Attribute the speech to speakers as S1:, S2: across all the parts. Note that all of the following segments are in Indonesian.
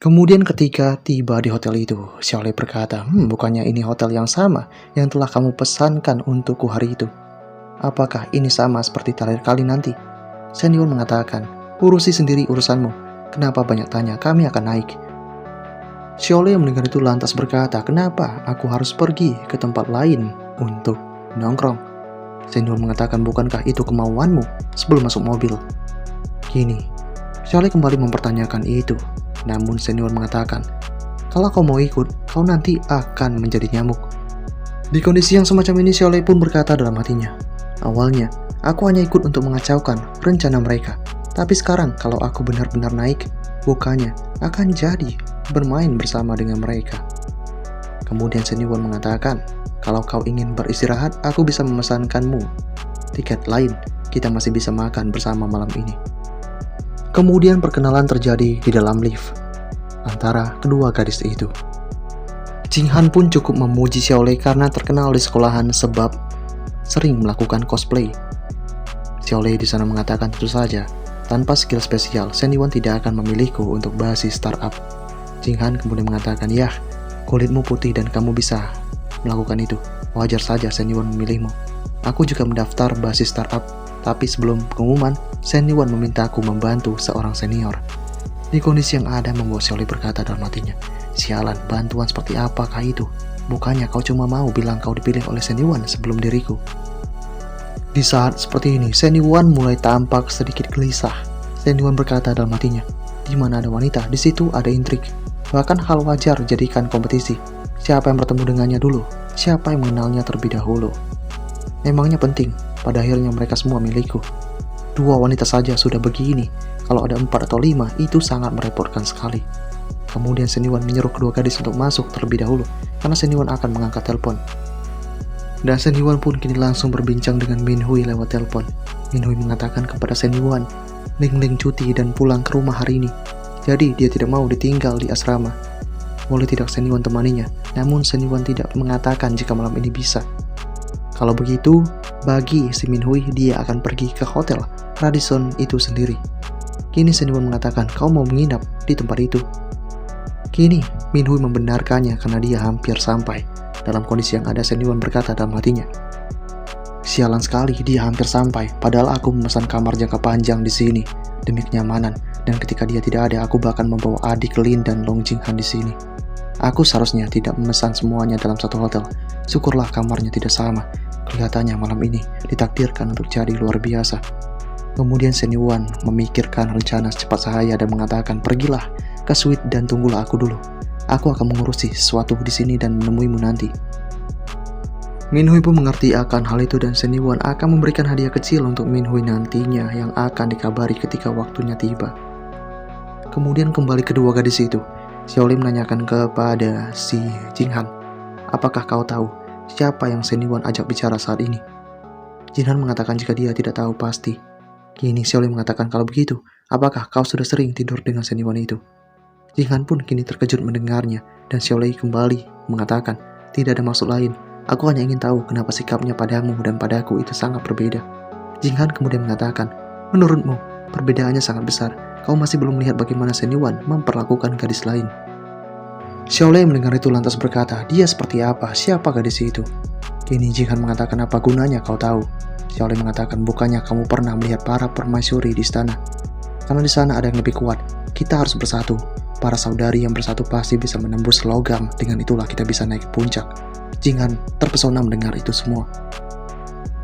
S1: Kemudian ketika tiba di hotel itu, Xiaolei berkata, bukannya ini hotel yang sama yang telah kamu pesankan untukku hari itu? Apakah ini sama seperti terakhir kali nanti? Shen Yuan mengatakan, urusi sendiri urusanmu. Kenapa banyak tanya, kami akan naik. Xiaolei mendengar itu lantas berkata, kenapa aku harus pergi ke tempat lain untuk nongkrong? Shen Yuan mengatakan, bukankah itu kemauanmu sebelum masuk mobil? Kini, Xiaolei kembali mempertanyakan itu. Namun Shen Yuan mengatakan, kalau kau mau ikut, kau nanti akan menjadi nyamuk. Di kondisi yang semacam ini, Xiaolei pun berkata dalam hatinya, awalnya, aku hanya ikut untuk mengacaukan rencana mereka. Tapi sekarang, kalau aku benar-benar naik, bukannya akan jadi bermain bersama dengan mereka. Kemudian Shen Yuan mengatakan, kalau kau ingin beristirahat, aku bisa memesankanmu tiket lain. Kita masih bisa makan bersama malam ini. Kemudian perkenalan terjadi di dalam lift antara kedua gadis itu. Jing Han pun cukup memuji Xiaolei karena terkenal di sekolahan sebab sering melakukan cosplay. Xiaolei di sana mengatakan tentu saja, tanpa skill spesial, Shen Yuan tidak akan memilihku untuk basis startup. Jing Han kemudian mengatakan, yah, kulitmu putih dan kamu bisa melakukan itu. Wajar saja Shen Yuan memilihmu. Aku juga mendaftar basis startup. Tapi sebelum pengumuman, Shen Yuan memintaku membantu seorang senior. Di kondisi yang ada membuat Xiaolei berkata dalam hatinya, sialan, bantuan seperti apakah itu? Bukannya kau cuma mau bilang kau dipilih oleh Shen Yuan sebelum diriku? Di saat seperti ini, Shen Yuan mulai tampak sedikit gelisah. Shen Yuan berkata dalam hatinya, di mana ada wanita, di situ ada intrik. Bahkan hal wajar jadikan kompetisi. Siapa yang bertemu dengannya dulu? Siapa yang mengenalnya terlebih dahulu? Memangnya penting? Pada akhirnya mereka semua milikku. 2 wanita saja sudah begini. Kalau ada 4 atau 5, itu sangat merepotkan sekali. Kemudian Shen Yuan menyuruh kedua gadis untuk masuk terlebih dahulu, karena Shen Yuan akan mengangkat telepon. Dan Shen Yuan pun kini langsung berbincang dengan Min Hui lewat telepon. Min Hui mengatakan kepada Shen Yuan, Ling Ling cuti dan pulang ke rumah hari ini. Jadi dia tidak mau ditinggal di asrama. Boleh tidak Shen Yuan temaninya? Namun Shen Yuan tidak mengatakan jika malam ini bisa. Kalau begitu, bagi si Min Hui, dia akan pergi ke hotel Radisson itu sendiri. Kini Shen Yuan mengatakan, kau mau menginap di tempat itu. Kini, Min Hui membenarkannya karena dia hampir sampai. Dalam kondisi yang ada, Shen Yuan berkata dalam hatinya, sialan sekali, dia hampir sampai. Padahal aku memesan kamar jangka panjang di sini demi kenyamanan. Dan ketika dia tidak ada, aku bahkan membawa adik Lin dan Long Jinghan di sini. Aku seharusnya tidak memesan semuanya dalam satu hotel. Syukurlah kamarnya tidak sama. Kelihatannya malam ini ditakdirkan untuk jadi luar biasa. Kemudian Shen Yuan memikirkan rencana secepat cahaya dan mengatakan, pergilah ke suite dan tunggulah aku dulu. Aku akan mengurusi sesuatu di sini dan menemuimu nanti. Min Hui pun mengerti akan hal itu dan Shen Yuan akan memberikan hadiah kecil untuk Min Hui nantinya yang akan dikabari ketika waktunya tiba. Kemudian kembali kedua gadis itu. Xiaolei menanyakan kepada si Jing Han, apakah kau tahu siapa yang Shen Yuan ajak bicara saat ini? Jing Han mengatakan jika dia tidak tahu pasti. Kini Xiaolei mengatakan, kalau begitu, apakah kau sudah sering tidur dengan Shen Yuan itu? Jing Han pun kini terkejut mendengarnya dan Xiaolei kembali mengatakan, tidak ada maksud lain. Aku hanya ingin tahu kenapa sikapnya padamu dan padaku itu sangat berbeda. Jing Han kemudian mengatakan, menurutmu, perbedaannya sangat besar. Kau masih belum melihat bagaimana Shen Yuan memperlakukan gadis lain. Xiaolei mendengar itu lantas berkata, dia seperti apa? Siapa gadis itu? Kini Jing Han mengatakan, apa gunanya kau tahu? Xiaolei mengatakan, bukannya kamu pernah melihat para permaisuri di istana? Karena di sana ada yang lebih kuat. Kita harus bersatu. Para saudari yang bersatu pasti bisa menembus logam. Dengan itulah kita bisa naik ke puncak. Jing Han terpesona mendengar itu semua.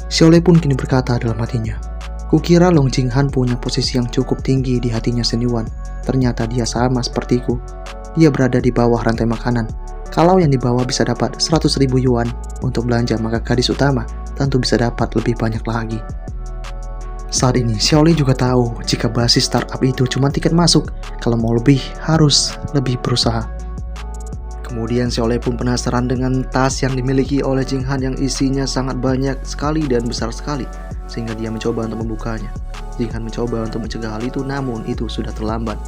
S1: Xiaolei pun kini berkata dalam hatinya, kukira Long Jinghan punya posisi yang cukup tinggi di hatinya Shen Yuan. Ternyata dia sama sepertiku. Dia berada di bawah rantai makanan. Kalau yang di bawah bisa dapat 100.000 yuan untuk belanja, maka gadis utama tentu bisa dapat lebih banyak lagi. Saat ini, Xiaolei juga tahu jika basis startup itu cuma tiket masuk. Kalau mau lebih, harus lebih berusaha. Kemudian Xiaolei pun penasaran dengan tas yang dimiliki oleh Jing Han yang isinya sangat banyak sekali dan besar sekali, sehingga dia mencoba untuk membukanya. Jing Han mencoba untuk mencegah hal itu, namun itu sudah terlambat.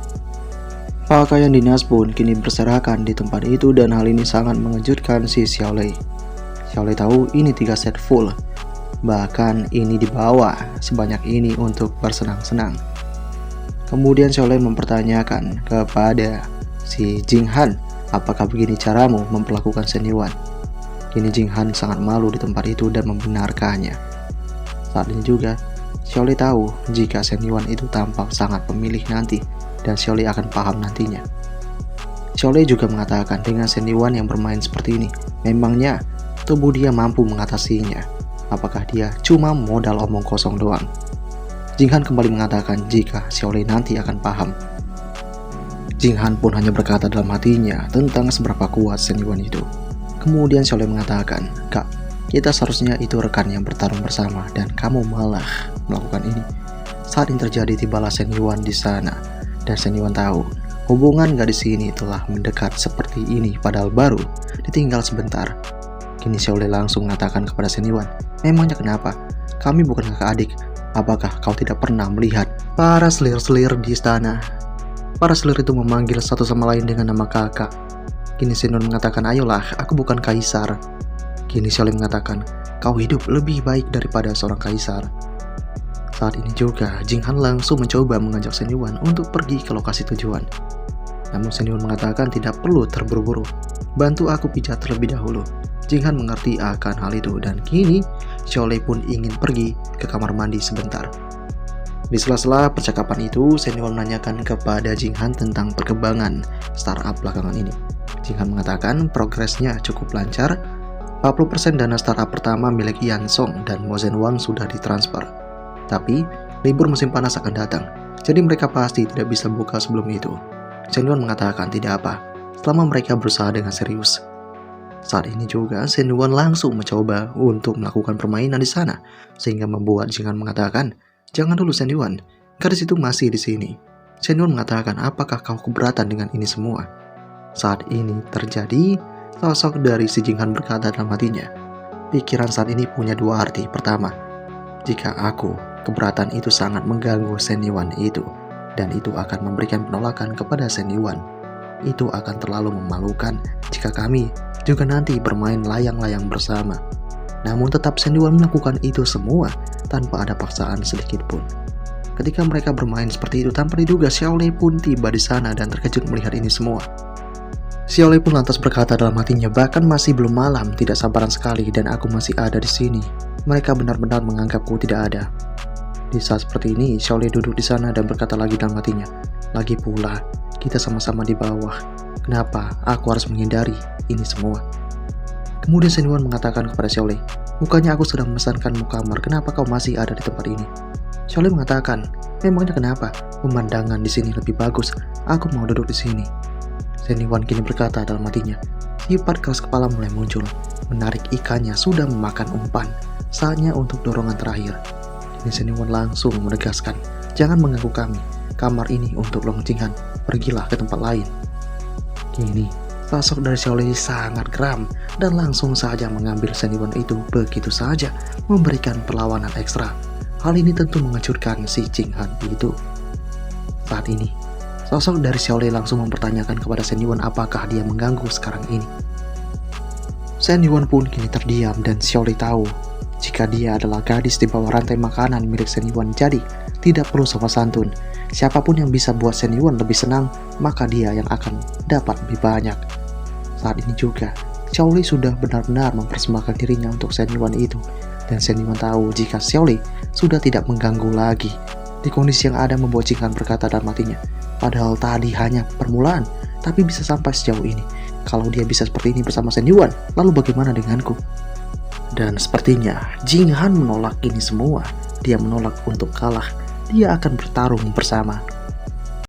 S1: Pakaian dinas pun kini berserakan di tempat itu dan hal ini sangat mengejutkan si Xiaolei. Xiaolei tahu ini 3 set full, bahkan ini dibawa sebanyak ini untuk bersenang-senang. Kemudian Xiaolei mempertanyakan kepada Si Jing Han, apakah begini caramu memperlakukan Shen Yuan? Kini Jing Han sangat malu di tempat itu dan membenarkannya. Saat ini juga, Xiaolei tahu jika Shen Yuan itu tampak sangat pemilih nanti dan Xiaolei akan paham nantinya. Xiaolei juga mengatakan dengan Shen Yuan yang bermain seperti ini, memangnya tubuh dia mampu mengatasinya. Apakah dia cuma modal omong kosong doang? Jing Han kembali mengatakan jika Xiaolei nanti akan paham. Jing Han pun hanya berkata dalam hatinya tentang seberapa kuat Shen Yuan itu. Kemudian Xiaolei mengatakan, "Kak, kita seharusnya itu rekan yang bertarung bersama dan kamu malah melakukan ini." Saat ini terjadi, tibalah Shen Yuan di sana dan Shen Yuan tahu hubungan gadis ini telah mendekat seperti ini padahal baru ditinggal sebentar. Kini Xiaolei langsung mengatakan kepada Shen Yuan, "Memangnya kenapa? Kami bukan kakak adik. Apakah kau tidak pernah melihat para selir-selir di istana?" Para selir itu memanggil satu sama lain dengan nama kakak. Kini Shen Yuan mengatakan, "Ayolah, aku bukan kaisar." Kini Xiaolei mengatakan, "Kau hidup lebih baik daripada seorang kaisar." Saat ini juga, Jing Han langsung mencoba mengajak Shen Yuan untuk pergi ke lokasi tujuan. Namun Shen Yuan mengatakan tidak perlu terburu-buru. "Bantu aku pijat terlebih dahulu." Jing Han mengerti akan hal itu dan kini Xiaolei pun ingin pergi ke kamar mandi sebentar. Di sela-sela percakapan itu, Shen Yuan menanyakan kepada Jing Han tentang perkembangan startup belakangan ini. Jing Han mengatakan progresnya cukup lancar. 40% dana startup pertama milik Yan Song dan Mo Zhenwang sudah ditransfer. Tapi, libur musim panas akan datang, jadi mereka pasti tidak bisa buka sebelum itu. Shen Yuan mengatakan tidak apa, selama mereka berusaha dengan serius. Saat ini juga, Shen Yuan langsung mencoba untuk melakukan permainan di sana, sehingga membuat Jing Han mengatakan, "Jangan dulu Shen Yuan, gadis itu masih di sini." Shen Yuan mengatakan, "Apakah kau keberatan dengan ini semua?" Saat ini terjadi, sosok dari si Jing Han berkata dalam hatinya, "Pikiran saat ini punya dua arti. Pertama, jika aku keberatan itu sangat mengganggu Shen Yuan itu, dan itu akan memberikan penolakan kepada Shen Yuan. Itu akan terlalu memalukan jika kami juga nanti bermain layang-layang bersama." Namun tetap Shen Yuan melakukan itu semua tanpa ada paksaan sedikit pun. Ketika mereka bermain seperti itu, tanpa diduga Xiaolei pun tiba di sana dan terkejut melihat ini semua. Xiaolei pun lantas berkata dalam hatinya, "Bahkan masih belum malam, tidak sabaran sekali dan aku masih ada di sini. Mereka benar-benar menganggapku tidak ada." Di saat seperti ini, Xiaolei duduk di sana dan berkata lagi dalam hatinya, "Lagi pula, kita sama-sama di bawah. Kenapa aku harus menghindari ini semua?" Kemudian Shen Yuan mengatakan kepada Xiaolei, "Bukannya aku sudah memesankanmu kamar, kenapa kau masih ada di tempat ini?" Xiaolei mengatakan, "Memangnya kenapa? Pemandangan di sini lebih bagus. Aku mau duduk di sini." Shen Yuan kini berkata dalam hatinya, sifat keras kepala mulai muncul. Menarik ikannya sudah memakan umpan. Saatnya untuk dorongan terakhir. Kini Shen Yuan langsung menegaskan, "Jangan mengganggu kami. Kamar ini untuk Long Jing Han. Pergilah ke tempat lain." Kini, sosok dari Xiaolei sangat geram dan langsung saja mengambil Shen Yuan itu begitu saja, memberikan perlawanan ekstra. Hal ini tentu mengejutkan si Jing Han itu. Saat ini, sosok dari Xiaolei langsung mempertanyakan kepada Shen Yuan apakah dia mengganggu sekarang ini. Shen Yuan pun kini terdiam dan Xiaolei tahu jika dia adalah gadis di bawah rantai makanan milik Shen Yuan, jadi tidak perlu sopan santun. Siapapun yang bisa buat Shen Yuan lebih senang, maka dia yang akan dapat lebih banyak. Saat ini juga, Xiaolei sudah benar-benar mempersembahkan dirinya untuk Shen Yuan itu. Dan Shen Yuan tahu jika Xiaolei sudah tidak mengganggu lagi. Di kondisi yang ada membuat Jing Han berkata dalam hatinya, "Padahal tadi hanya permulaan, tapi bisa sampai sejauh ini. Kalau dia bisa seperti ini bersama Shen Yuan, lalu bagaimana denganku?" Dan sepertinya Jing Han menolak ini semua. Dia menolak untuk kalah. Dia akan bertarung bersama